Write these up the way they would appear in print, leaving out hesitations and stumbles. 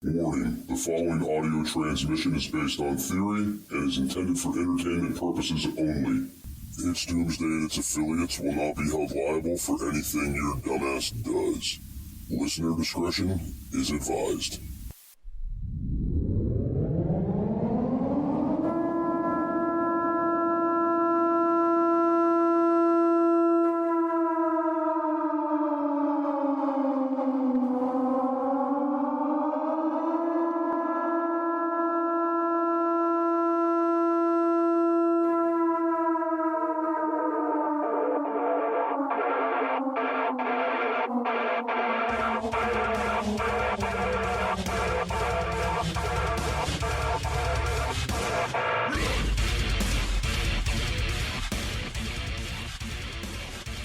Warning, the following audio transmission is based on theory and is intended for entertainment purposes only. It's Doomsday and its affiliates will not be held liable for anything your dumbass does. Listener discretion is advised.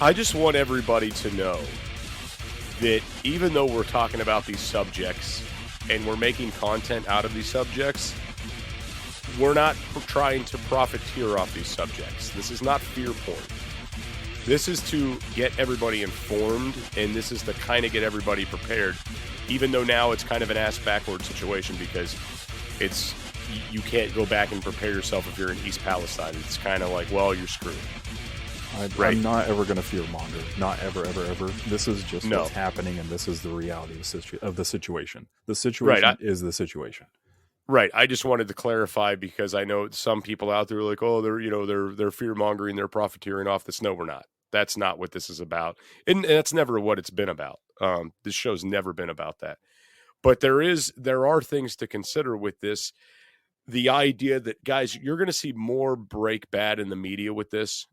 I just want everybody to know that even though we're talking about these subjects and we're making content out of these subjects, we're not trying to profiteer off these subjects. This is not fear porn. This is to get everybody informed, and this is to kind of get everybody prepared, even though now it's kind of an ass-backward situation because you can't go back and prepare yourself if you're in East Palestine. It's kind of like, well, you're screwed. I'm not ever going to fear monger. Not ever, ever, ever. This is just what's happening, and this is the reality of the situation. The situation is the situation. Right. I just wanted to clarify because I know some people out there are like, oh, they're fear mongering, they're profiteering off this. No, we're not. That's not what this is about, and that's never what it's been about. This show's never been about that. But there are things to consider with this. The idea that, guys, you're going to see more break bad in the media with this.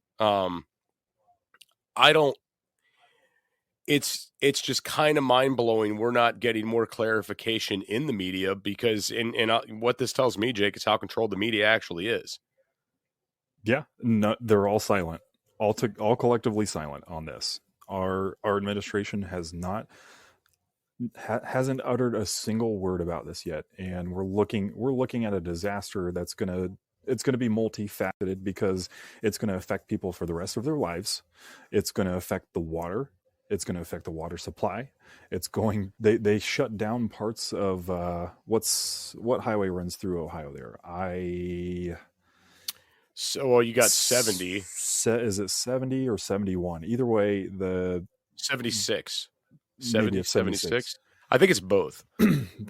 It's just kind of mind-blowing. We're not getting more clarification in the media because what this tells me, Jake, is how controlled the media actually is. Yeah, no, they're all silent, all collectively silent on this. Our administration hasn't uttered a single word about this yet, and we're looking at a disaster that's it's going to be multifaceted because it's going to affect people for the rest of their lives. It's going to affect the water. It's going to affect the water supply. They shut down parts of what highway runs through Ohio there? You got 70. Is it 70 or 71? Either way, the 76. 70, 76. I think it's both.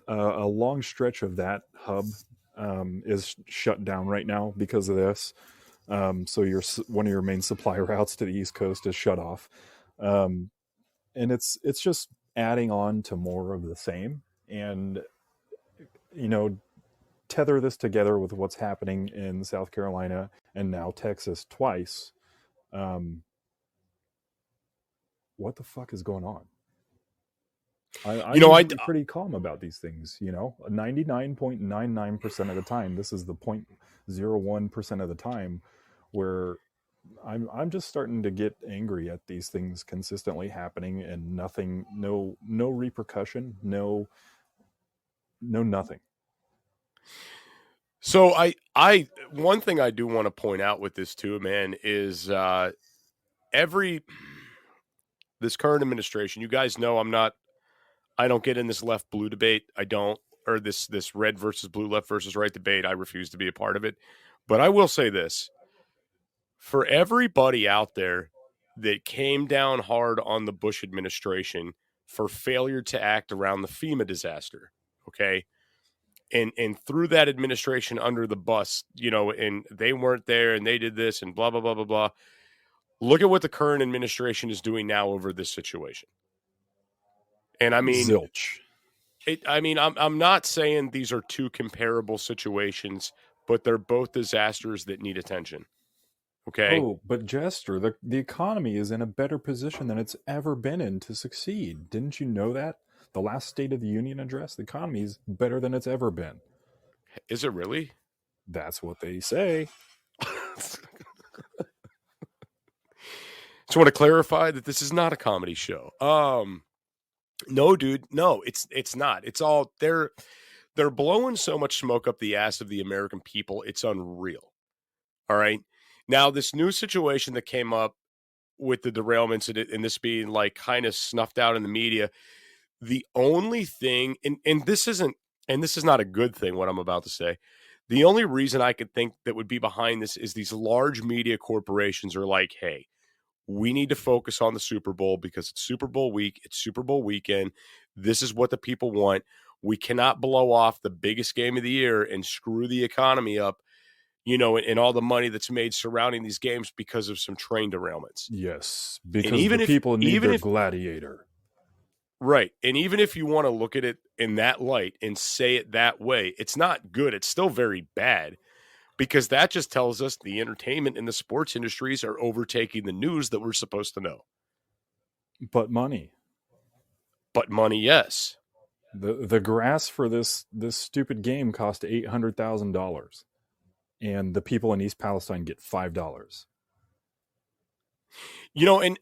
A long stretch of that hub is shut down right now because of this. So one of your main supply routes to the East Coast is shut off. And it's just adding on to more of the same. And, tether this together with what's happening in South Carolina and now Texas twice. What the fuck is going on? I'm pretty calm about these things, 99.99% of the time. This is the 0.01% of the time where I'm just starting to get angry at these things consistently happening and nothing, no repercussion, no nothing. So one thing I do want to point out with this too, man, is this current administration, you guys know I don't get in this left-blue debate. I don't, or this red versus blue, left versus right debate. I refuse to be a part of it. But I will say this. For everybody out there that came down hard on the Bush administration for failure to act around the FEMA disaster, okay, and threw that administration under the bus, and they weren't there and they did this and blah, blah, blah, blah, blah. Look at what the current administration is doing now over this situation. And I mean, zilch. I'm not saying these are two comparable situations, but they're both disasters that need attention. Okay. Oh, but Jester, the economy is in a better position than it's ever been in to succeed. Didn't you know that? The last State of the Union address, the economy is better than it's ever been. Is it really? That's what they say. Just want to clarify that this is not a comedy show. No, dude. No, it's not. It's all they're blowing so much smoke up the ass of the American people. It's unreal. All right. Now, this new situation that came up with the derailments and this being like kind of snuffed out in the media, the only thing, and this isn't and this is not a good thing, what I'm about to say. The only reason I could think that would be behind this is these large media corporations are like, hey, we need to focus on the Super Bowl because it's Super Bowl week. It's Super Bowl weekend. This is what the people want. We cannot blow off the biggest game of the year and screw the economy up, and all the money that's made surrounding these games because of some train derailments. Yes, because the people need their gladiator. Right. And even if you want to look at it in that light and say it that way, it's not good. It's still very bad. Because that just tells us the entertainment and the sports industries are overtaking the news that we're supposed to know. But money, yes. The grass for this stupid game cost $800,000, and the people in East Palestine get $5.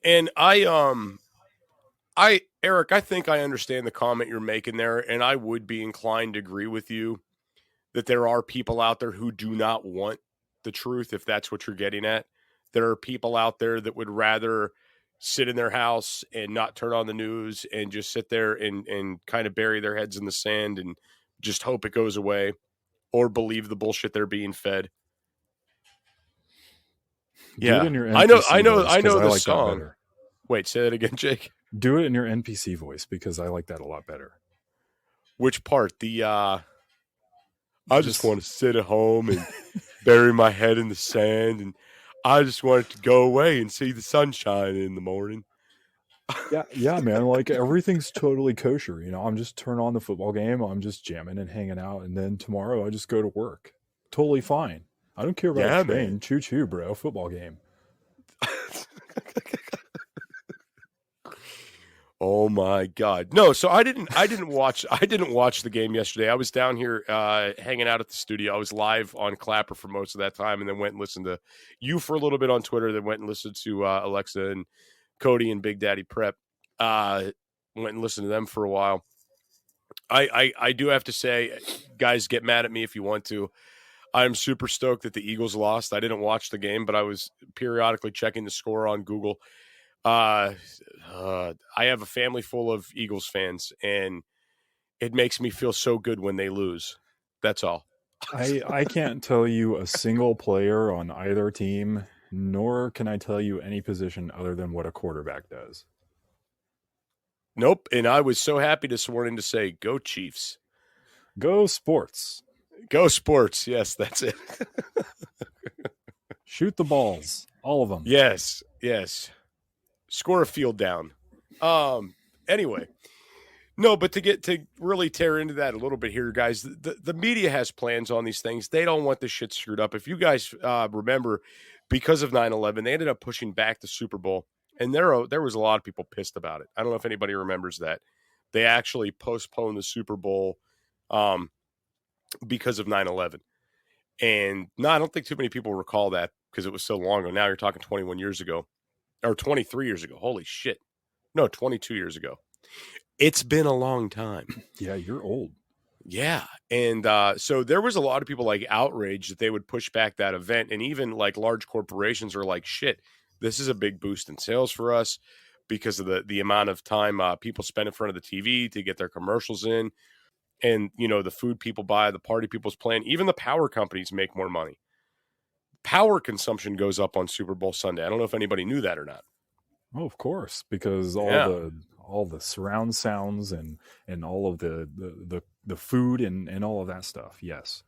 And Eric, I think I understand the comment you're making there, and I would be inclined to agree with you that there are people out there who do not want the truth, if that's what you're getting at. There are people out there that would rather sit in their house and not turn on the news and just sit there and kind of bury their heads in the sand and just hope it goes away or believe the bullshit they're being fed. Do it in your NPC I know the like song. Wait, say that again, Jake. Do it in your NPC voice because I like that a lot better. Which part? I just want to sit at home and bury my head in the sand, and I just want it to go away and see the sunshine in the morning. Yeah, man. Like everything's totally kosher. I'm just turn on the football game. I'm just jamming and hanging out, and then tomorrow I just go to work. Totally fine. I don't care about train. Choo choo, bro. Football game. Oh my God. No, so I didn't watch the game yesterday. I was down here hanging out at the studio. I was live on Clapper for most of that time and then went and listened to you for a little bit on Twitter, then went and listened to Alexa and Cody and Big Daddy Prep. Went and listened to them for a while. I do have to say, guys, get mad at me if you want to. I'm super stoked that the Eagles lost. I didn't watch the game, but I was periodically checking the score on Google. I have a family full of Eagles fans, and it makes me feel so good when they lose. That's all. I can't tell you a single player on either team, nor can I tell you any position other than what a quarterback does. Nope. And I was so happy this morning to say, go Chiefs. Go sports. Go sports. Yes, that's it. Shoot the balls. All of them. Yes. Score a field down. Anyway, no, but to really tear into that a little bit here, guys, the media has plans on these things. They don't want this shit screwed up. If you guys remember, because of 9/11, they ended up pushing back the Super Bowl, and there was a lot of people pissed about it. I don't know if anybody remembers that. They actually postponed the Super Bowl because of 9/11. And no, I don't think too many people recall that because it was so long ago. Now you're talking 21 years ago. Or 23 years ago. Holy shit. No, 22 years ago. It's been a long time. Yeah, you're old. Yeah. And so there was a lot of people like outraged that they would push back that event. And even like large corporations are like, shit, this is a big boost in sales for us because of the amount of time people spend in front of the TV to get their commercials in. And, the food people buy, the party people's plan, even the power companies make more money. Power consumption goes up on Super Bowl Sunday. I don't know if anybody knew that or not. Oh, of course, because all the surround sounds and all of the food and all of that stuff. Yes.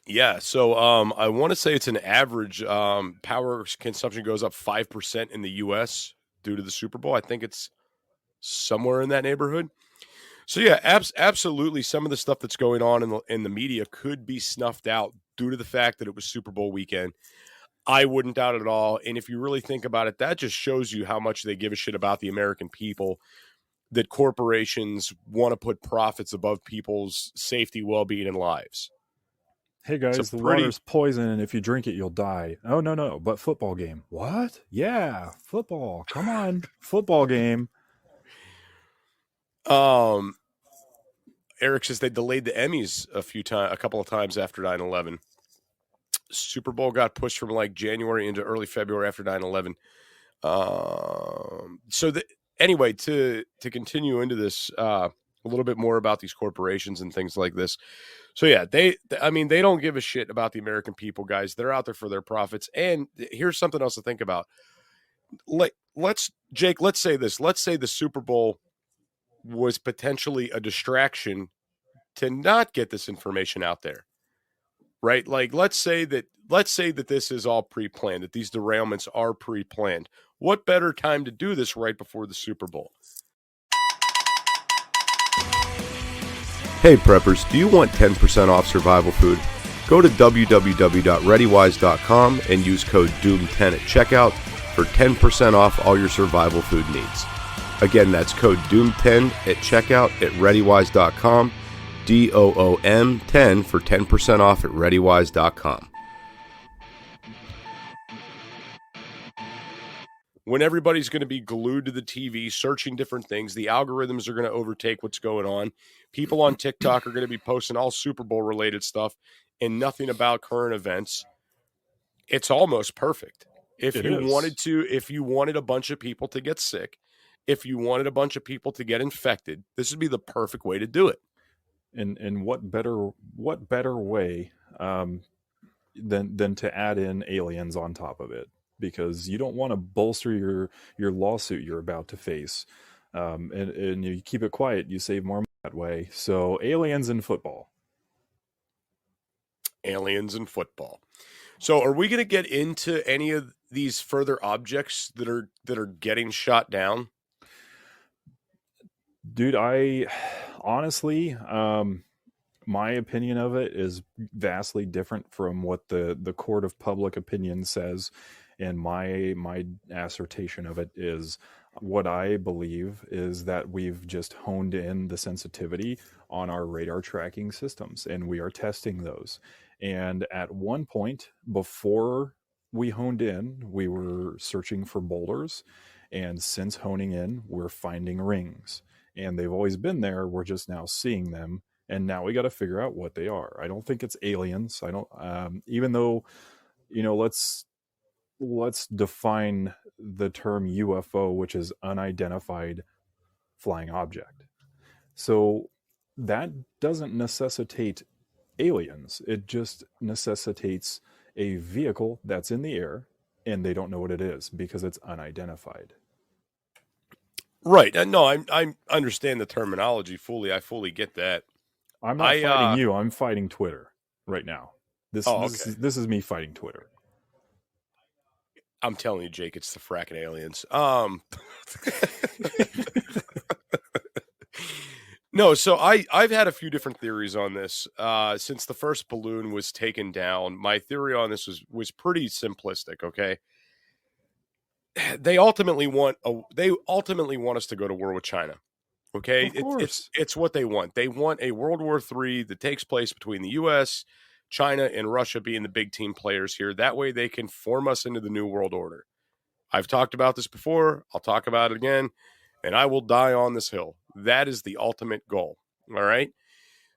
Yeah. So I want to say it's an average power consumption goes up 5% in the U.S. due to the Super Bowl. I think it's somewhere in that neighborhood. So yeah, absolutely. Some of the stuff that's going on in the media could be snuffed out due to the fact that it was Super Bowl weekend. I wouldn't doubt it at all. And if you really think about it, that just shows you how much they give a shit about the American people, that corporations want to put profits above people's safety, well-being, and lives. Hey guys, the water's poison, and if you drink it, you'll die. Oh, no, but football game. What? Yeah, football. Come on, football game. Eric says they delayed the Emmys a couple of times after 9/11. Super Bowl got pushed from like January into early February after 9/11. Anyway, to continue into this, a little bit more about these corporations and things like this. So yeah, they don't give a shit about the American people, guys. They're out there for their profits. And here's something else to think about. Let's say this. Let's say the Super Bowl was potentially a distraction to not get this information out there. Right? Like, let's say that this is all pre-planned, that these derailments are pre-planned. What better time to do this right before the Super Bowl? Hey preppers, do you want 10% off survival food? Go to www.readywise.com and use code DOOM10 at checkout for 10% off all your survival food needs. Again, that's code DOOM10 at checkout at readywise.com, DOOM10 for 10% off at readywise.com. When everybody's going to be glued to the TV, searching different things, the algorithms are going to overtake what's going on. People on TikTok are going to be posting all Super Bowl related stuff and nothing about current events. It's almost perfect. If you wanted a bunch of people to get sick, if you wanted a bunch of people to get infected, this would be the perfect way to do it. And what better way than to add in aliens on top of it? Because you don't want to bolster your lawsuit you're about to face, and you keep it quiet. You save more money that way. So aliens and football. So are we going to get into any of these further objects that are getting shot down? Dude, I honestly, my opinion of it is vastly different from what the court of public opinion says. And my assertion of it is, what I believe is that we've just honed in the sensitivity on our radar tracking systems, and we are testing those. And at one point, before we honed in, we were searching for boulders, and since honing in, we're finding rings. And they've always been there. We're just now seeing them, and now we got to figure out what they are. I don't think it's aliens. I don't, even though, let's define the term UFO, which is unidentified flying object. So that doesn't necessitate aliens. It just necessitates a vehicle that's in the air and they don't know what it is because it's unidentified. Right. No, I understand the terminology fully. I fully get that. I'm not fighting you. I'm fighting Twitter right now. This is me fighting Twitter. I'm telling you, Jake, it's the fracking aliens. No, so I've had a few different theories on this. Since the first balloon was taken down, my theory on this was pretty simplistic, okay? They ultimately want us to go to war with China. Okay? It's what they want. They want a World War III that takes place between the US, China, and Russia being the big team players here. That way they can form us into the New World Order. I've talked about this before. I'll talk about it again. And I will die on this hill. That is the ultimate goal. All right?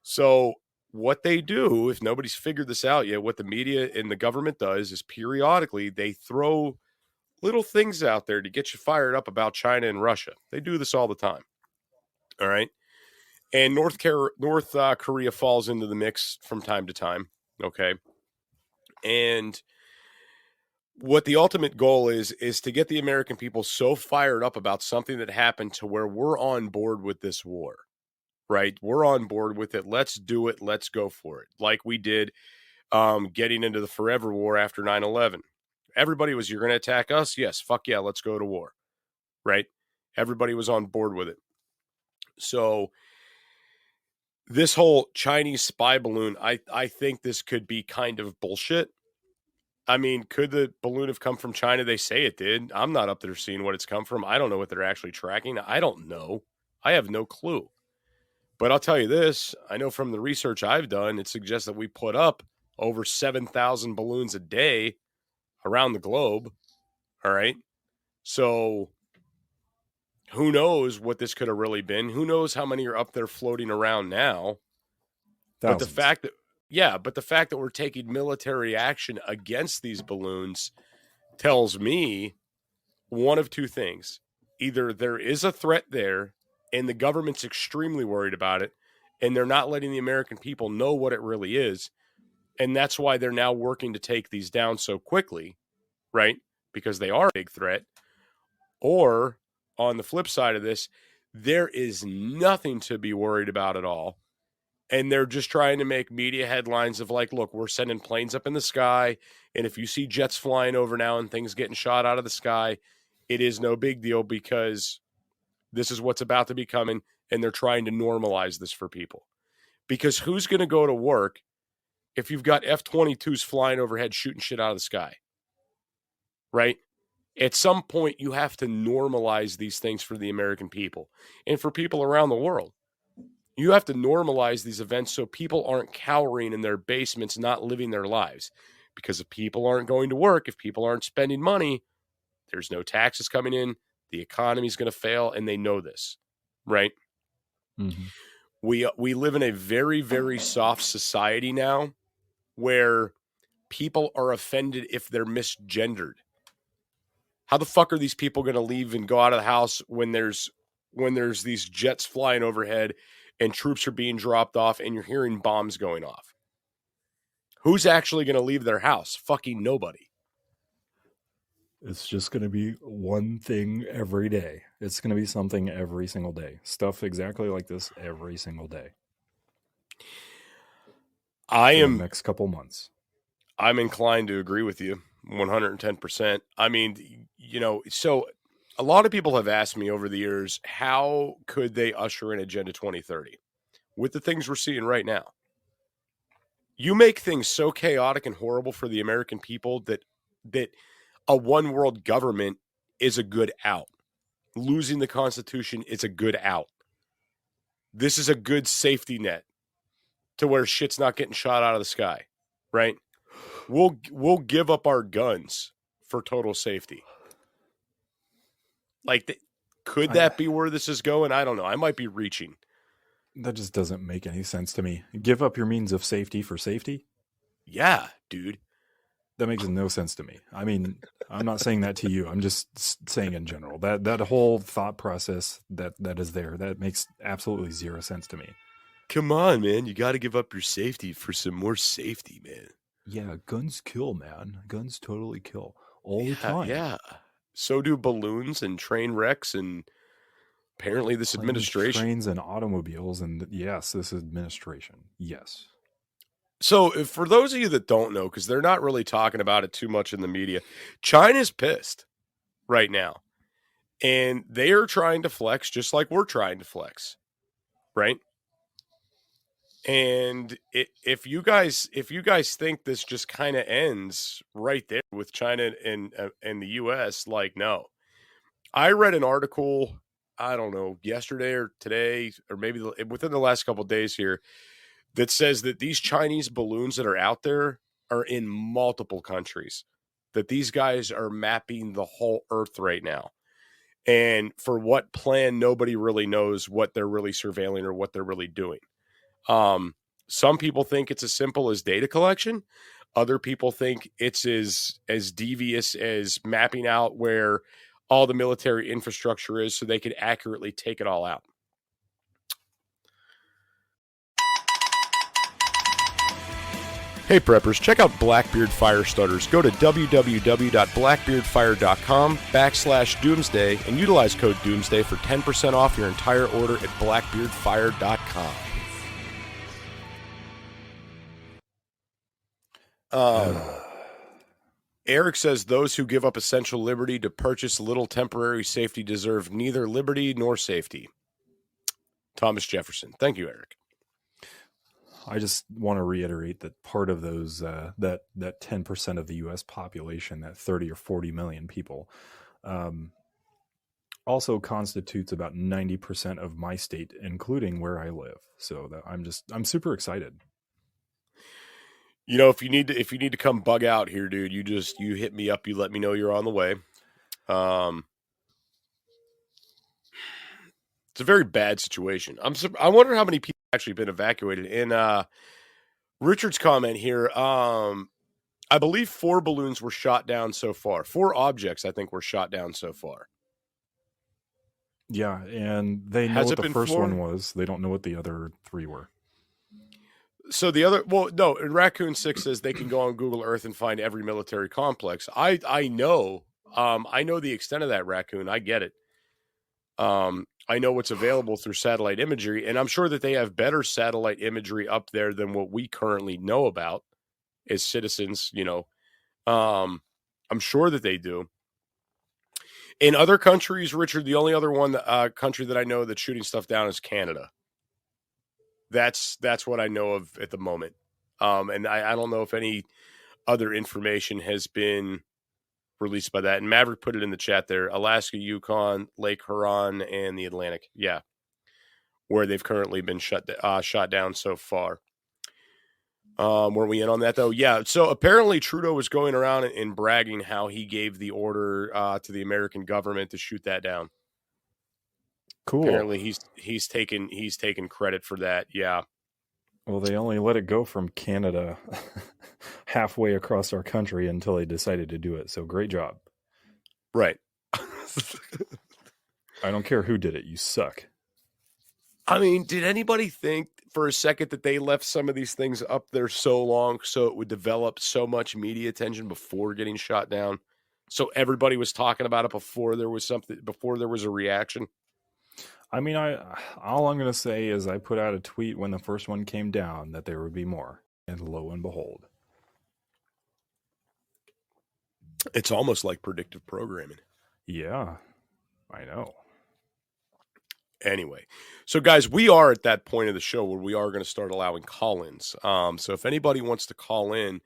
So what they do, if nobody's figured this out yet, what the media and the government does is periodically they throw little things out there to get you fired up about China and Russia. They do this all the time. All right? And North Korea falls into the mix from time to time. Okay. And what the ultimate goal is to get the American people so fired up about something that happened to where we're on board with this war, right? We're on board with it. Let's do it. Let's go for it. Like we did getting into the forever war after 9/11. Everybody was, you're going to attack us? Yes. Fuck yeah. Let's go to war. Right? Everybody was on board with it. So this whole Chinese spy balloon, I think this could be kind of bullshit. I mean, could the balloon have come from China? They say it did. I'm not up there seeing what it's come from. I don't know what they're actually tracking. I don't know. I have no clue. But I'll tell you this. I know from the research I've done, it suggests that we put up over 7,000 balloons a day around the globe. All right. So who knows what this could have really been? Who knows how many are up there floating around now? Thousands. But the fact that we're taking military action against these balloons tells me one of two things. Either there is a threat there and the government's extremely worried about it, and they're not letting the American people know what it really is. And that's why they're now working to take these down so quickly, right? Because they are a big threat. Or on the flip side of this, there is nothing to be worried about at all. And they're just trying to make media headlines of like, look, we're sending planes up in the sky. And if you see jets flying over now and things getting shot out of the sky, it is no big deal because this is what's about to be coming. And they're trying to normalize this for people. Because who's going to go to work if you've got F-22s flying overhead shooting shit out of the sky? Right? At some point, you have to normalize these things for the American people and for people around the world. You have to normalize these events so people aren't cowering in their basements, not living their lives. Because if people aren't going to work, if people aren't spending money, there's no taxes coming in, the economy is going to fail, and they know this, right? Mm-hmm. We live in a very, very soft society now where people are offended if they're misgendered. How the fuck are these people going to leave and go out of the house when there's these jets flying overhead and troops are being dropped off and you're hearing bombs going off? Who's actually going to leave their house? Fucking nobody. It's just going to be one thing every day. It's going to be something every single day. Stuff exactly like this every single day. The next couple months. I'm inclined to agree with you 110%. I mean, so a lot of people have asked me over the years, how could they usher in Agenda 2030 with the things we're seeing right now? You make things so chaotic and horrible for the American people that a one world government is a good out. Losing the Constitution is a good out. This is a good safety net to where shit's not getting shot out of the sky, right? We'll give up our guns for total safety. Like, could that be where this is going? I don't know. I might be reaching. That just doesn't make any sense to me. Give up your means of safety for safety? Yeah, dude. That makes no sense to me. I mean, I'm not saying that to you. I'm just saying in general. That whole thought process that is there, that makes absolutely zero sense to me. Come on, man. You got to give up your safety for some more safety, man. Yeah, guns kill, man. Guns totally kill all the time. Yeah. So do balloons and train wrecks and apparently this administration. Trains and automobiles and yes, this administration. Yes. So for those of you that don't know, because they're not really talking about it too much in the media, China's pissed right now. And they are trying to flex just like we're trying to flex. Right? And if you guys think this just kind of ends right there with China and the US, like, no. I read an article, I don't know, yesterday or today, or maybe within the last couple of days here, that says that these Chinese balloons that are out there are in multiple countries, that these guys are mapping the whole earth right now. And for what plan, nobody really knows what they're really surveilling or what they're really doing. Some people think it's as simple as data collection. Other people think it's as devious as mapping out where all the military infrastructure is so they could accurately take it all out. Hey preppers, check out Blackbeard Fire Starters. Go to www.blackbeardfire.com/doomsday and utilize code doomsday for 10% off your entire order at blackbeardfire.com. Eric says those who give up essential liberty to purchase little temporary safety deserve neither liberty nor safety. Thomas Jefferson. Thank you, Eric. I just want to reiterate that part of those that 10% of the U.S. population, that 30 or 40 million people, also constitutes about 90% of my state, including where I live. So I'm super excited. You know, if you need to come bug out here, dude, you hit me up. You let me know you're on the way. It's a very bad situation. I wonder how many people have actually been evacuated. In Richard's comment here, I believe 4 balloons were shot down so far. 4 objects, I think, were shot down so far. Yeah, and they know Has what it the been first flown? one was. They don't know what the other 3 were. So the other, well, no, Raccoon 6 says they can go on Google Earth and find every military complex. I know, I know the extent of that, Raccoon. I get it. I know what's available through satellite imagery, and I'm sure that they have better satellite imagery up there than what we currently know about as citizens. I'm sure that they do. In other countries, Richard, the only other one country that I know that's shooting stuff down is Canada. That's what I know of at the moment. And I don't know if any other information has been released by that. And Maverick put it in the chat there: Alaska, Yukon, Lake Huron, and the Atlantic. Yeah, where they've currently been shot down so far. Weren't we in on that though? Yeah. So apparently Trudeau was going around and bragging how he gave the order to the American government to shoot that down. Cool. Apparently he's taken credit for that. Yeah. Well, they only let it go from Canada halfway across our country until they decided to do it. So great job. Right. I don't care who did it. You suck. I mean, did anybody think for a second that they left some of these things up there so long so it would develop so much media attention before getting shot down? So everybody was talking about it before there was a reaction? I mean, all I'm going to say is I put out a tweet when the first one came down that there would be more, and lo and behold. It's almost like predictive programming. Yeah, I know. Anyway, so guys, we are at that point of the show where we are going to start allowing call-ins. So if anybody wants to call in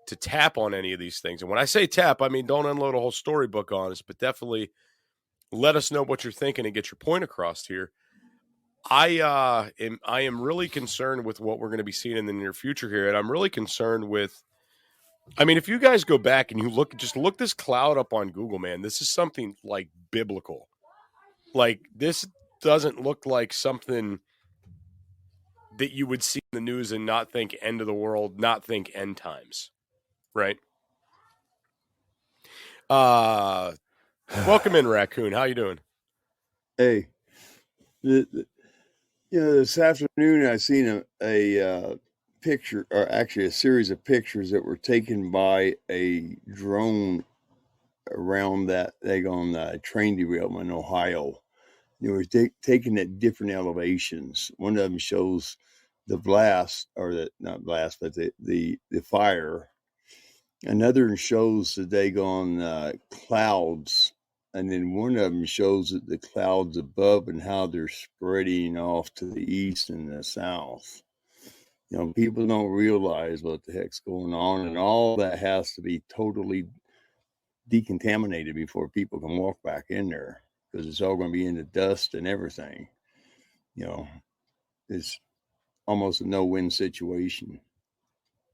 to tap on any of these things, and when I say tap, I mean don't unload a whole storybook on us, but definitely let us know what you're thinking and get your point across here. I am really concerned with what we're going to be seeing in the near future here, and I'm really concerned with. I mean, if you guys go back and you look this cloud up on Google, man, this is something like biblical. Like this doesn't look like something that you would see in the news and not think end of the world, not think end times, right? Welcome in, Raccoon. How you doing? Hey, this afternoon I seen a picture, or actually a series of pictures that were taken by a drone around that train derailment in Ohio. They were taken at different elevations. One of them shows the blast, or not blast, but the fire. Another shows the clouds. And then one of them shows the clouds above and how they're spreading off to the east and the south. People don't realize what the heck's going on, and all that has to be totally decontaminated before people can walk back in there, because it's all going to be in the dust and everything. It's almost a no-win situation.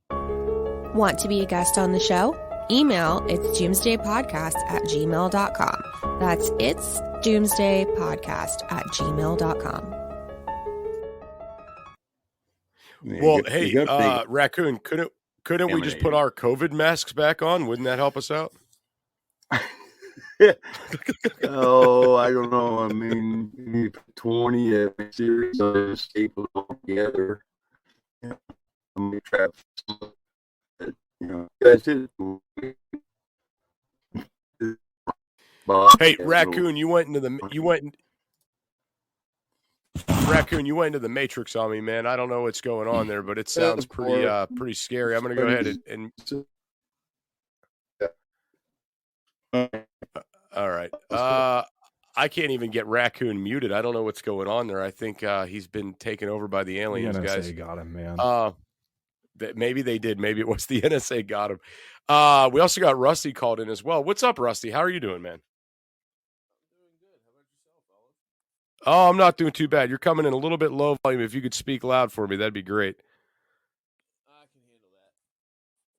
Want to be a guest on the show? Email itsdoomsdaypodcast@gmail.com. That's itsdoomsdaypodcast@gmail.com. Well, hey, Raccoon, couldn't we just put our COVID masks back on? Wouldn't that help us out? Oh, I don't know. I mean, you put 20 series of staples all together. That's it. Hey, Raccoon, you went into the Matrix on me, man. I don't know what's going on there, but it sounds pretty scary. I'm gonna go ahead and all right. I can't even get Raccoon muted. I don't know what's going on there. I think he's been taken over by the aliens, the NSA guys. Got him, man. Maybe they did. Maybe it was the NSA got him. We also got Rusty called in as well. What's up, Rusty? How are you doing, man? Oh, I'm not doing too bad. You're coming in a little bit low volume. If you could speak loud for me, that'd be great. I can handle that.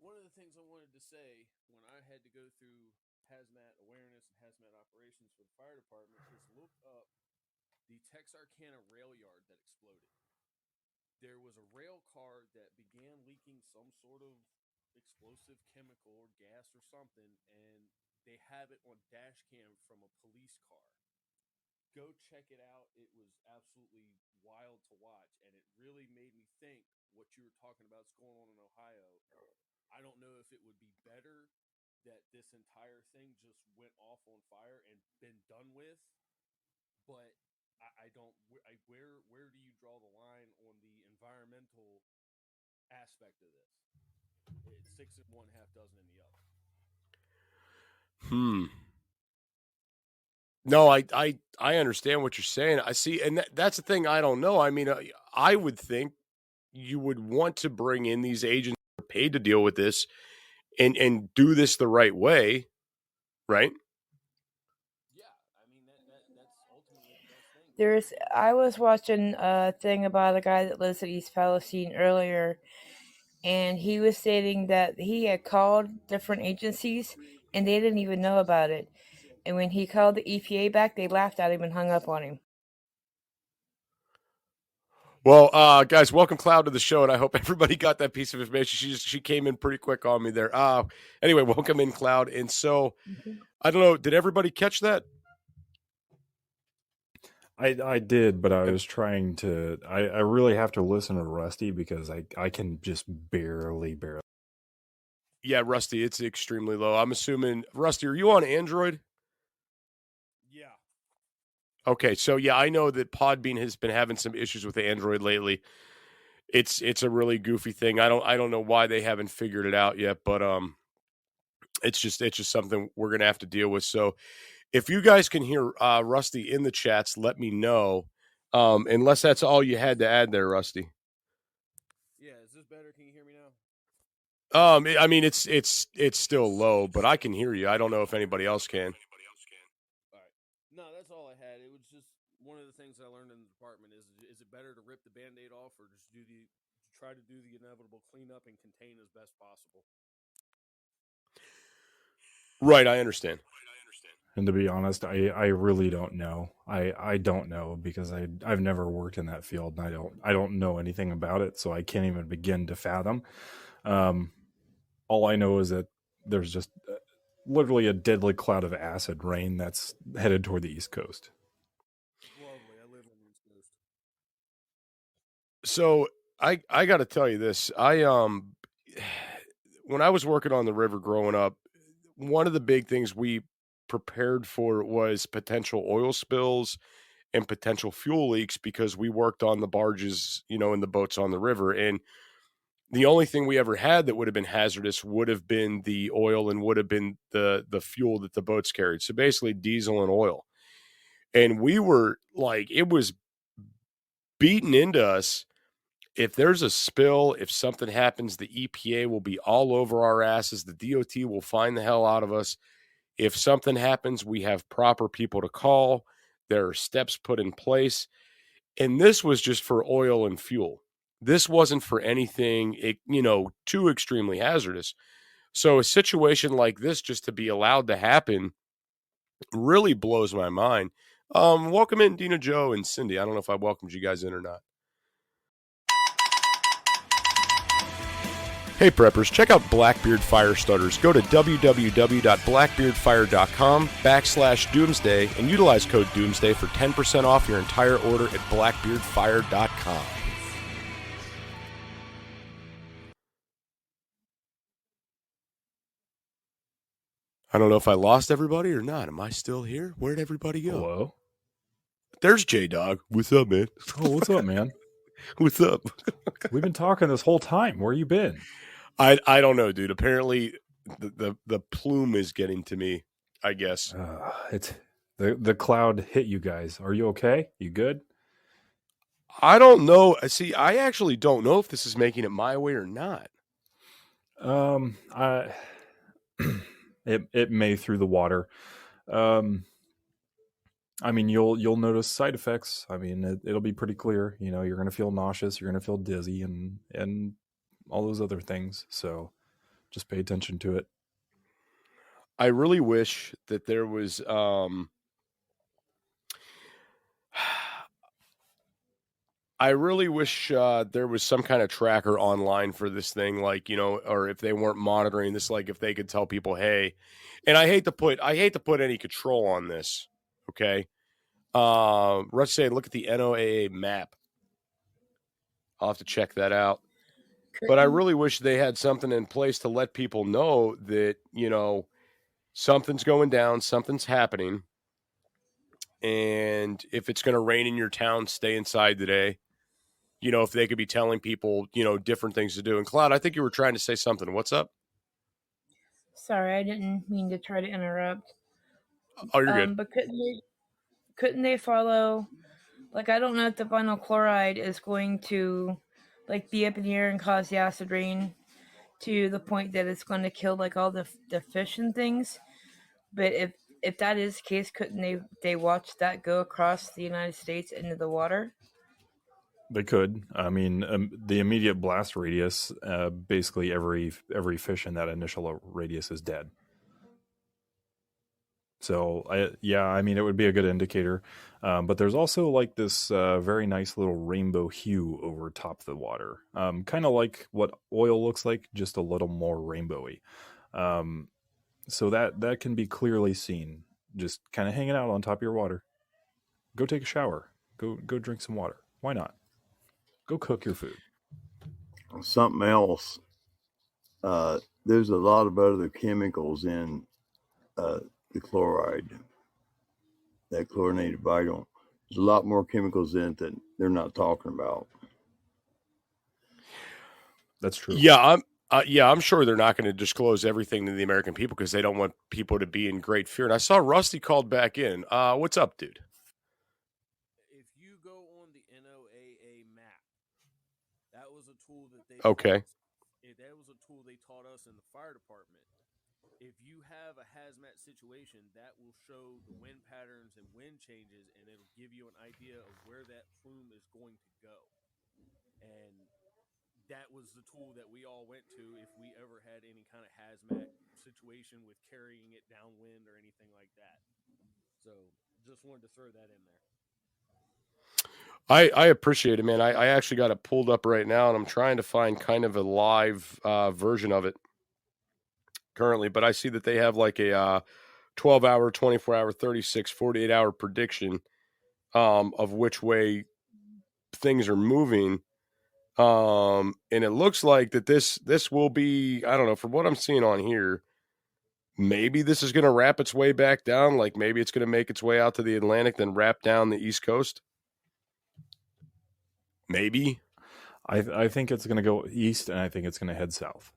One of the things I wanted to say when I had to go through hazmat awareness and hazmat operations for the fire department is look up the Texarkana rail yard that exploded. There was a rail car that began leaking some sort of explosive chemical or gas or something, and they have it on dash cam from a police car. go check it out. It was absolutely wild to watch, and it really made me think what you were talking about is going on in Ohio. I don't know if it would be better that this entire thing just went off on fire and been done with, but I don't. Where do you draw the line on the environmental aspect of this? It's 6 in one, half dozen in the other. No, I understand what you're saying. I see, and that's the thing. I don't know. I mean, I would think you would want to bring in these agents who are paid to deal with this and do this the right way, right? Yeah, I mean that's ultimately the best thing. I was watching a thing about a guy that lives in East Palestine earlier, and he was stating that he had called different agencies and they didn't even know about it. And when he called the EPA back, they laughed at him and hung up on him. Well, guys, welcome Cloud to the show, and I hope everybody got that piece of information. She came in pretty quick on me there. Anyway, welcome in, Cloud. And so, I don't know, did everybody catch that? I did, but I was trying to. I really have to listen to Rusty because I can just barely. Yeah, Rusty, it's extremely low. I'm assuming, Rusty, are you on Android? Yeah. Okay, so yeah, I know that Podbean has been having some issues with Android lately. It's a really goofy thing. I don't know why they haven't figured it out yet, but it's just something we're gonna have to deal with. So if you guys can hear Rusty in the chats, let me know. Unless that's all you had to add there, Rusty. Yeah, is this better? Can you hear me now? I mean, it's still low, but I can hear you. I don't know if anybody else can. All right. No, that's all I had. It was just one of the things I learned in the department is it better to rip the Band-Aid off or just try to do the inevitable cleanup and contain as best possible? Right, I understand. And to be honest, I really don't know. I don't know because I've never worked in that field and I don't know anything about it, so I can't even begin to fathom. All I know is that there's just literally a deadly cloud of acid rain that's headed toward the East Coast. Lovely. I live on the East Coast. So I got to tell you this. When I was working on the river growing up, one of the big things we prepared for was potential oil spills and potential fuel leaks because we worked on the barges, in the boats on the river. And the only thing we ever had that would have been hazardous would have been the oil and would have been the fuel that the boats carried. So basically diesel and oil. And we were like, it was beaten into us. If there's a spill, if something happens, the EPA will be all over our asses. The DOT will find the hell out of us. If something happens, we have proper people to call. There are steps put in place. And this was just for oil and fuel. This wasn't for anything, too extremely hazardous. So a situation like this, just to be allowed to happen, really blows my mind. Welcome in, Dina, Joe, and Cindy. I don't know if I welcomed you guys in or not. Hey preppers, check out Blackbeard Fire Starters. Go to www.blackbeardfire.com/doomsday and utilize code doomsday for 10% off your entire order at blackbeardfire.com. I don't know if I lost everybody or not. Am I still here? Where'd everybody go? Hello? There's J-Dog. What's up, man? Oh, what's up, man? What's up? We've been talking this whole time. Where you been? I don't know, dude. Apparently, the plume is getting to me, I guess. It's the cloud hit you guys. Are you okay? You good? I don't know. See, I actually don't know if this is making it my way or not. It may through the water. I mean, you'll notice side effects. I mean, it'll be pretty clear. You're going to feel nauseous. You're going to feel dizzy and all those other things. So just pay attention to it. I really wish that there was, I really wish there was some kind of tracker online for this thing, like, or if they weren't monitoring this, like if they could tell people, hey, and I hate to put any control on this. Okay. Russ saying, look at the NOAA map. I'll have to check that out. But I really wish they had something in place to let people know that, you know, something's going down, something's happening. And if it's going to rain in your town, stay inside today. You know, if they could be telling people, you know, different things to do. And Cloud, I think you were trying to say something. What's up? Sorry, I didn't mean to try to interrupt. Oh, you're good. But couldn't they follow? Like, I don't know if the vinyl chloride is going to, like, be up in the air and cause the acid rain to the point that it's going to kill, like, all the fish and things. But if that is the case, couldn't they watch that go across the United States into the water? They could. I mean, the immediate blast radius, basically every fish in that initial radius is dead. So, I mean, it would be a good indicator. But there's also like this very nice little rainbow hue over top of the water. Kind of like what oil looks like, just a little more rainbowy. So that can be clearly seen, just kind of hanging out on top of your water. Go take a shower. Go drink some water. Why not? Go cook your food. Something else. There's a lot of other chemicals in the chloride, that chlorinated vinyl. There's a lot more chemicals in it that they're not talking about. That's true. Yeah, I'm sure they're not going to disclose everything to the American people because they don't want people to be in great fear. And I saw Rusty called back in. What's up, dude? If you go on the NOAA map, that was a tool that they Okay. that was a tool they taught us in the fire department. If you have a hazmat situation, that will show the wind patterns and wind changes, and it'll give you an idea of where that plume is going to go. And that was the tool that we all went to if we ever had any kind of hazmat situation with carrying it downwind or anything like that. So just wanted to throw that in there. I appreciate it, man. I actually got it pulled up right now, and I'm trying to find kind of a live version of it currently. But I see that they have like a 12-hour, 24-hour, 36, 48-hour prediction of which way things are moving. And it looks like that this will be, I don't know, from what I'm seeing on here, maybe this is going to wrap its way back down. Like maybe it's going to make its way out to the Atlantic, then wrap down the East Coast. Maybe. I think it's going to go east, and I think it's going to head south.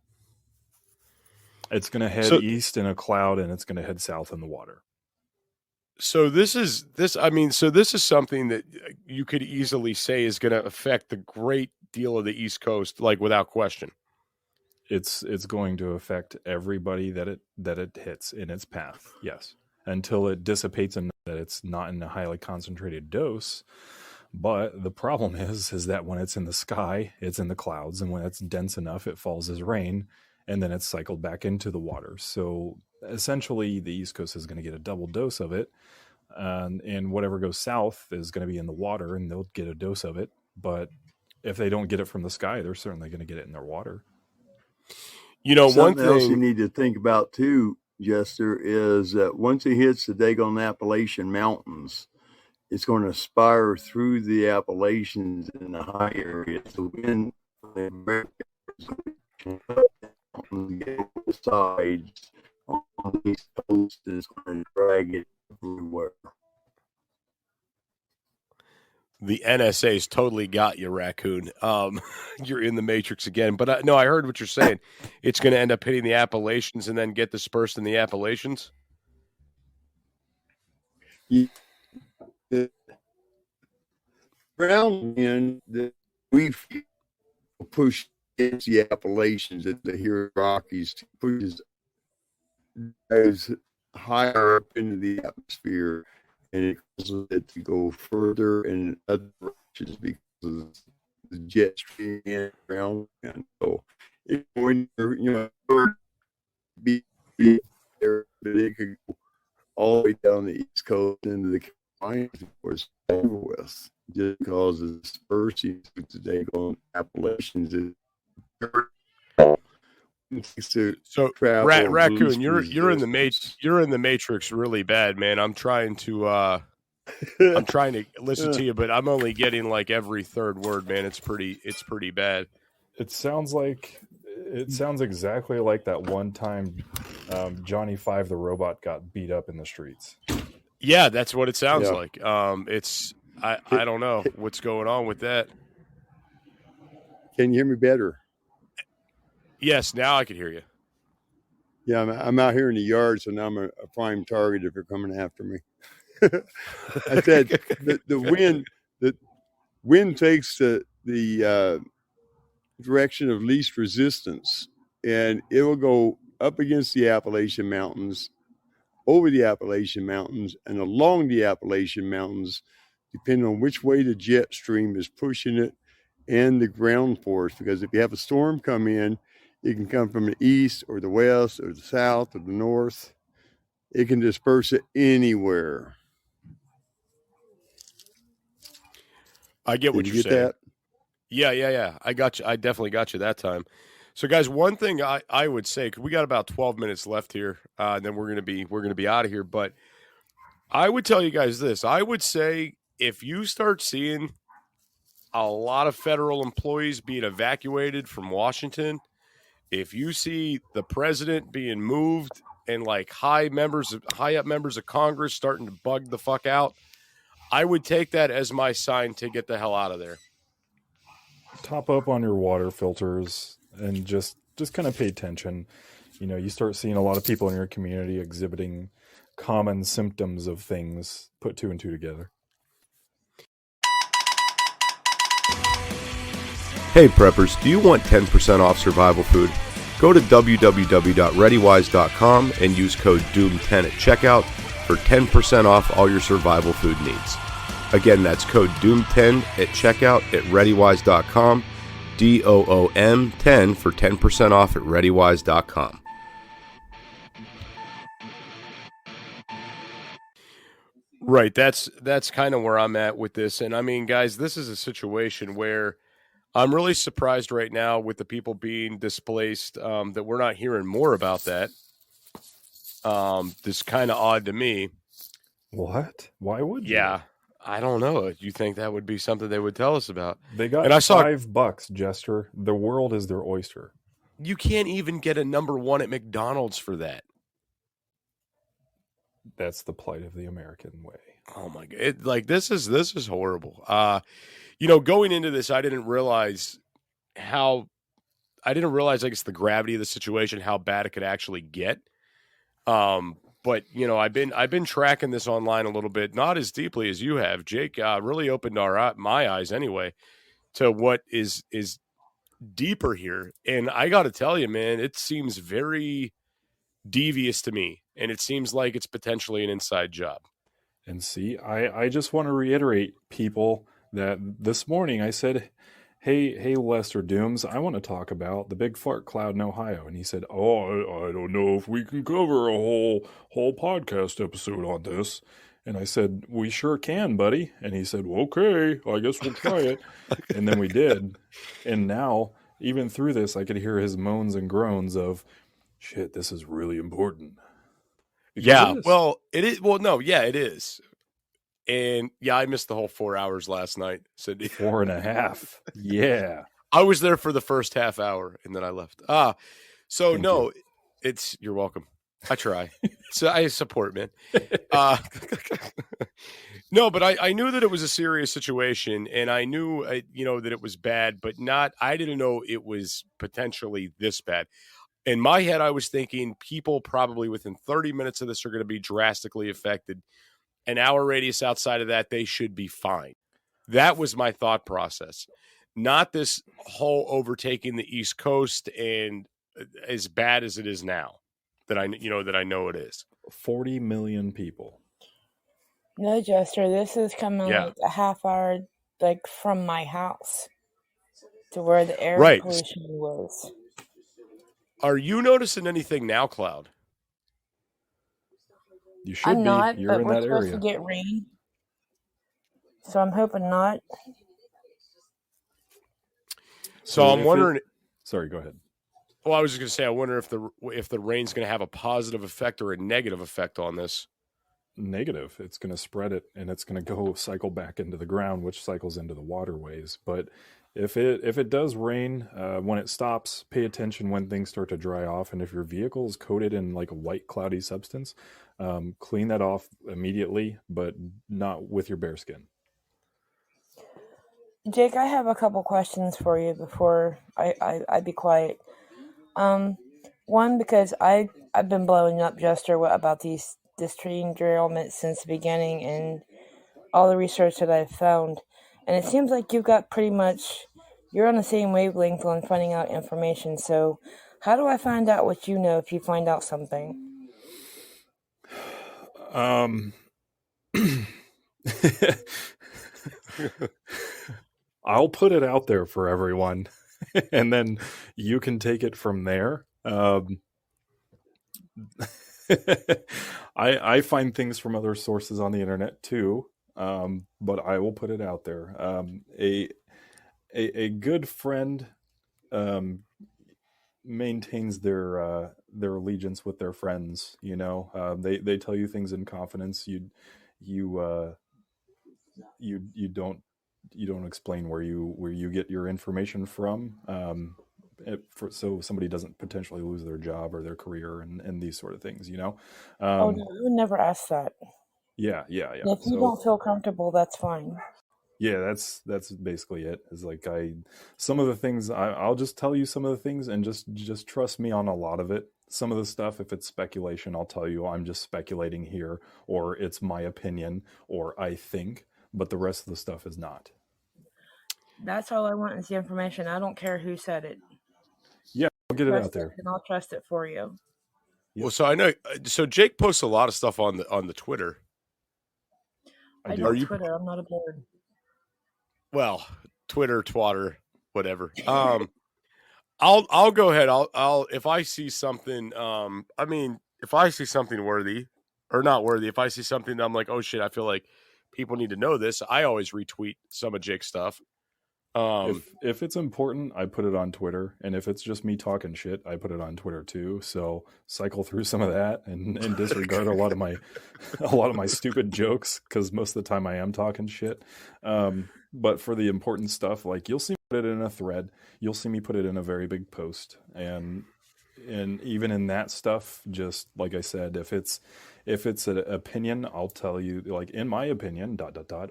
It's going to head east in a cloud, and it's going to head south in the water. So this is something that you could easily say is going to affect the great deal of the East Coast, like without question. It's going to affect everybody that it hits in its path. Yes, until it dissipates and that it's not in a highly concentrated dose. But the problem is that when it's in the sky, it's in the clouds, and when it's dense enough, it falls as rain, and then it's cycled back into the water. So essentially, the East Coast is going to get a double dose of it, and whatever goes south is going to be in the water, and they'll get a dose of it. But if they don't get it from the sky, they're certainly going to get it in their water. You know, something else you need to think about too, Jester, is that once it hits the Dagon Appalachian Mountains, it's going to spire through the Appalachians in the high areas. The wind on the sides on the East Coast is going to drag it everywhere. The NSA's totally got you, Raccoon. You're in the Matrix again. But no, I heard what you're saying. It's going to end up hitting the Appalachians and then get dispersed in the Appalachians. Yeah. The ground wind that we push against the Appalachians at the Rockies pushes as higher up into the atmosphere, and it causes it to go further in other directions because of the jet stream in around. And so, when you're be there, but it could go all the way down the East Coast into the Carolinas, of course, over with, just because of the dispersing today on Appalachians. So Raccoon, you're in the Matrix really bad, man. I'm trying to I'm trying to listen to you, but I'm only getting like every third word, man. It's pretty bad. It sounds exactly like that one time Johnny Five the robot got beat up in the streets. Yeah, that's what it sounds Yeah. like. I don't know what's going on with that. Can you hear me better? Yes, now I can hear you. Yeah, I'm out here in the yard, so now I'm a prime target if you're coming after me. I said the wind takes the direction of least resistance, and it will go up against the Appalachian Mountains, over the Appalachian Mountains, and along the Appalachian Mountains, depending on which way the jet stream is pushing it and the ground force. Because if you have a storm come in, it can come from the east or the west or the south or the north. It can disperse it anywhere. I get what Did you're you get saying. that? Yeah. I got you. I definitely got you that time. So, guys, one thing I would say, because we got about 12 minutes left here, and then we're gonna be out of here. But I would tell you guys this. I would say if you start seeing a lot of federal employees being evacuated from Washington, if you see the president being moved and like high up members of Congress starting to bug the fuck out, I would take that as my sign to get the hell out of there. Top up on your water filters and just kind of pay attention. You know, you start seeing a lot of people in your community exhibiting common symptoms of things. Put two and two together. Hey preppers, do you want 10% off survival food? Go to www.readywise.com and use code DOOM10 at checkout for 10% off all your survival food needs. Again, that's code DOOM10 at checkout at readywise.com, DOOM10 for 10% off at readywise.com. Right, that's kind of where I'm at with this. And I mean, guys, this is a situation where I'm really surprised right now with the people being displaced that we're not hearing more about that. This is kind of odd to me. What? Why would you? Yeah, I don't know. You think that would be something they would tell us about? They got And I saw $5, Jester. The world is their oyster. you can't even get a number one at McDonald's for that. That's the plight of the American way. Oh my god! This is horrible. You know, going into this, I didn't realize, I guess, the gravity of the situation, how bad it could actually get. But you know, I've been tracking this online a little bit, not as deeply as you have, Jake. Really opened my eyes anyway to what is deeper here. And I got to tell you, man, it seems very devious to me, and it seems like it's potentially an inside job. And see, I just want to reiterate, people, that this morning I said, hey, Lester Dooms, I want to talk about the big fart cloud in Ohio. And he said, I don't know if we can cover a whole podcast episode on this. And I said, we sure can, buddy. And he said, well, okay, I guess we'll try it. And then we did. And now, even through this, I could hear his moans and groans of, shit, this is really important. Because Yeah, it is. well, it is. Well, no, yeah, it is. And yeah, I missed the whole 4 hours last night. So 4.5. Yeah. I was there for the first half hour and then I left. So Thank no, you're welcome. I try. So I support, man. No, but I knew that it was a serious situation, and I knew, that it was bad, but I didn't know it was potentially this bad. In my head, I was thinking people probably within 30 minutes of this are going to be drastically affected. An hour radius outside of that, they should be fine. That was my thought process. Not this whole overtaking the East Coast and as bad as it is now that I know it is. 40 million people. No, Jester, this is coming Yeah. like a half hour from my house to where the air Right. pollution was. Are you noticing anything now, Cloud? You should I'm be. not, You're but in we're that supposed area. to get rain. So I'm hoping not. So I'm wondering. Sorry, go ahead. Well, I was just going to say, I wonder if the rain's going to have a positive effect or a negative effect on this. negative. It's going to spread it, and it's going to go cycle back into the ground, which cycles into the waterways. But if it does rain, when it stops, pay attention when things start to dry off. And if your vehicle is coated in like a white cloudy substance, clean that off immediately, but not with your bare skin. Jake, I have a couple questions for you before I be quiet. One, because I've been blowing up Jester about this train derailment since the beginning and all the research that I've found. And it seems like you've got you're on the same wavelength on finding out information. So how do I find out what you know if you find out something? I'll put it out there for everyone, and then you can take it from there. I find things from other sources on the internet too, but I will put it out there. A good friend maintains their allegiance with their friends. You know, they tell you things in confidence. You don't explain where you get your information from, so somebody doesn't potentially lose their job or their career and these sort of things, you know. Oh no, I would never ask that. Yeah. If you don't feel comfortable, that's fine. Yeah, that's basically it. Is like some of the things I'll just tell you some of the things and just trust me on a lot of it. Some of the stuff, if it's speculation, I'll tell you I'm just speculating here, or it's my opinion, or I think. But the rest of the stuff is not. That's all I want is the information. I don't care who said it. Yeah, I'll get it out there, and I'll trust it for you. Yep. Well, so I know. So Jake posts a lot of stuff on the Twitter. I do. Twitter. I'm not a bird. Well, Twitter, twatter, whatever. I'll go ahead. I'll if I see something. I mean, if I see something worthy or not worthy, if I see something that I'm like, oh shit, I feel like people need to know this, I always retweet some of Jake's stuff. If it's important, I put it on Twitter, and if it's just me talking shit, I put it on Twitter too. So cycle through some of that and disregard a lot of my stupid jokes, because most of the time I am talking shit. But for the important stuff, like you'll see me put it in a thread, you'll see me put it in a very big post, and even in that stuff, just like I said, if it's an opinion, I'll tell you, like, in my opinion, ...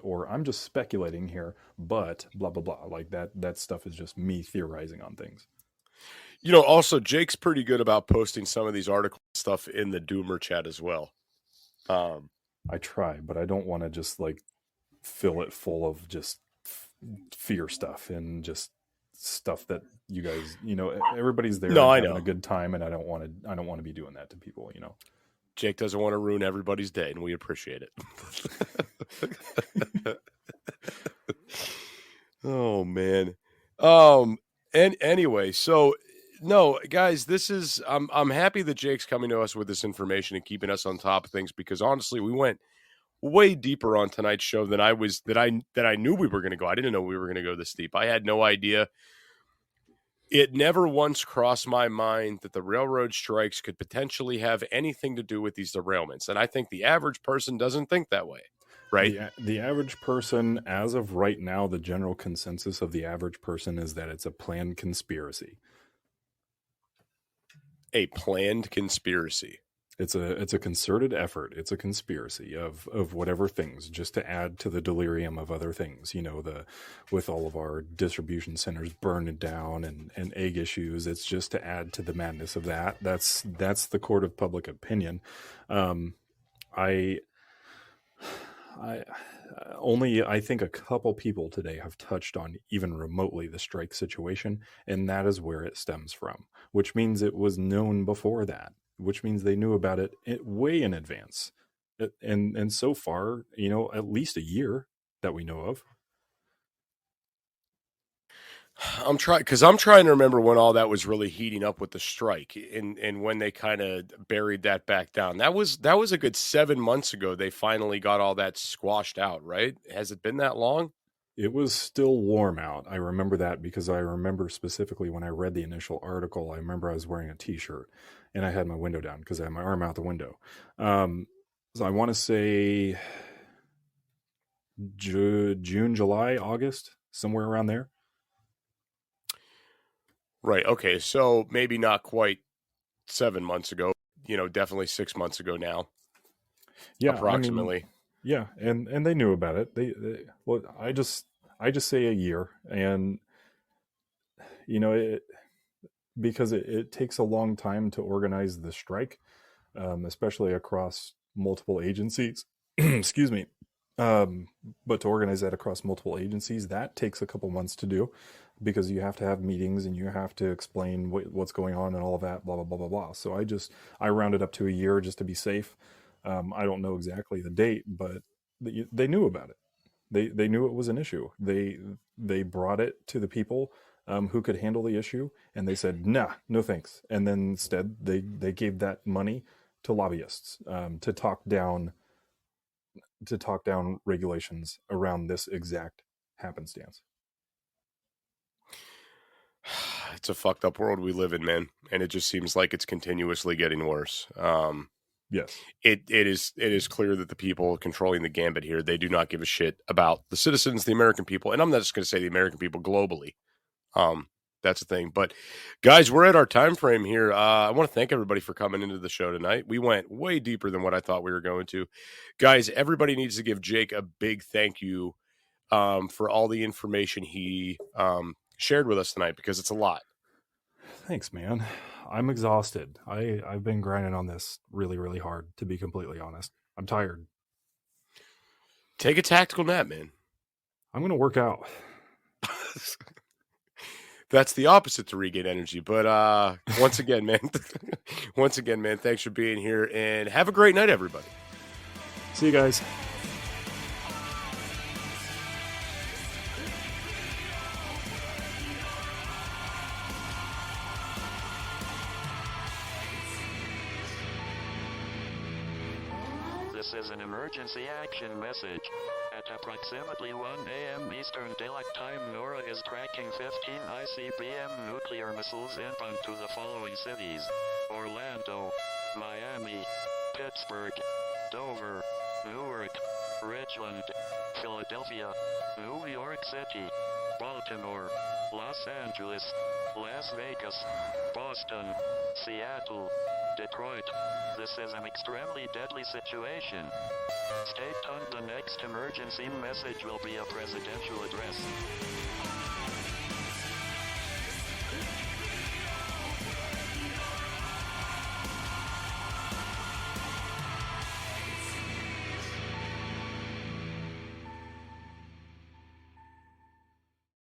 or I'm just speculating here, but blah blah blah. Like that stuff is just me theorizing on things. You know, also Jake's pretty good about posting some of these article stuff in the Doomer chat as well. I try, but I don't want to just like fill it full of just fear stuff and just stuff that you guys, you know, everybody's there having a good time, and I don't want to be doing that to people, you know. Jake doesn't want to ruin everybody's day, and we appreciate it. Oh man. And anyway, so no, guys, this is I'm happy that Jake's coming to us with this information and keeping us on top of things, because honestly, we went way deeper on tonight's show than I knew we were going to go. I didn't know we were going to go this deep. I had no idea. It never once crossed my mind that the railroad strikes could potentially have anything to do with these derailments. And I think the average person doesn't think that way, right? The average person, as of right now, the general consensus of the average person is that it's a planned conspiracy. A planned conspiracy. It's a concerted effort. It's a conspiracy of whatever things, just to add to the delirium of other things. You know, with all of our distribution centers burning down and egg issues, it's just to add to the madness of that. That's the court of public opinion. I think a couple people today have touched on even remotely the strike situation, and that is where it stems from, which means it was known before that. Which means they knew about it way in advance. And so far, you know, at least a year that we know of. I'm trying to remember when all that was really heating up with the strike, and when they kind of buried that back down. That was a good 7 months ago. They finally got all that squashed out, right? Has it been that long? It was still warm out. I remember that because I remember specifically when I read the initial article, I remember I was wearing a t-shirt and I had my window down because I had my arm out the window. I want to say June, July, August, somewhere around there. Right. Okay. So maybe not quite 7 months ago, definitely 6 months ago now. Yeah. Approximately. I mean, yeah. And they knew about it. They well, I just say a year, and because it takes a long time to organize the strike, especially across multiple agencies. Excuse me. But to organize that across multiple agencies, that takes a couple months to do, because you have to have meetings and you have to explain what's going on and all of that, blah, blah, blah, blah, blah. So I rounded up to a year just to be safe. I don't know exactly the date, but they knew about it. They knew it was an issue. They brought it to the people who could handle the issue, and they said, nah, no thanks. And then instead they gave that money to lobbyists to talk down regulations around this exact happenstance. It's a fucked up world we live in, man, and it just seems like it's continuously getting worse. Yes, it is clear that the people controlling the gambit here, they do not give a shit about the citizens, the American people, and I'm not just going to say the American people globally. That's the thing. But guys, we're at our time frame here. I want to thank everybody for coming into the show tonight. We went way deeper than what I thought we were going to. Guys, everybody needs to give Jake a big thank you for all the information he shared with us tonight, because it's a lot. Thanks, man. I'm exhausted. I've been grinding on this really, really hard, to be completely honest. I'm tired. Take a tactical nap, man. I'm going to work out. That's the opposite to regain energy. But once again, man, thanks for being here, and have a great night, everybody. See you guys. This is an emergency action message. At approximately 1 a.m. Eastern Daylight Time, NORAD is tracking 15 ICBM nuclear missiles inbound to the following cities: Orlando, Miami, Pittsburgh, Dover, Newark, Richland, Philadelphia, New York City, Baltimore, Los Angeles, Las Vegas, Boston, Seattle, Detroit. This is an extremely deadly situation. Stay tuned. The next emergency message will be a presidential address.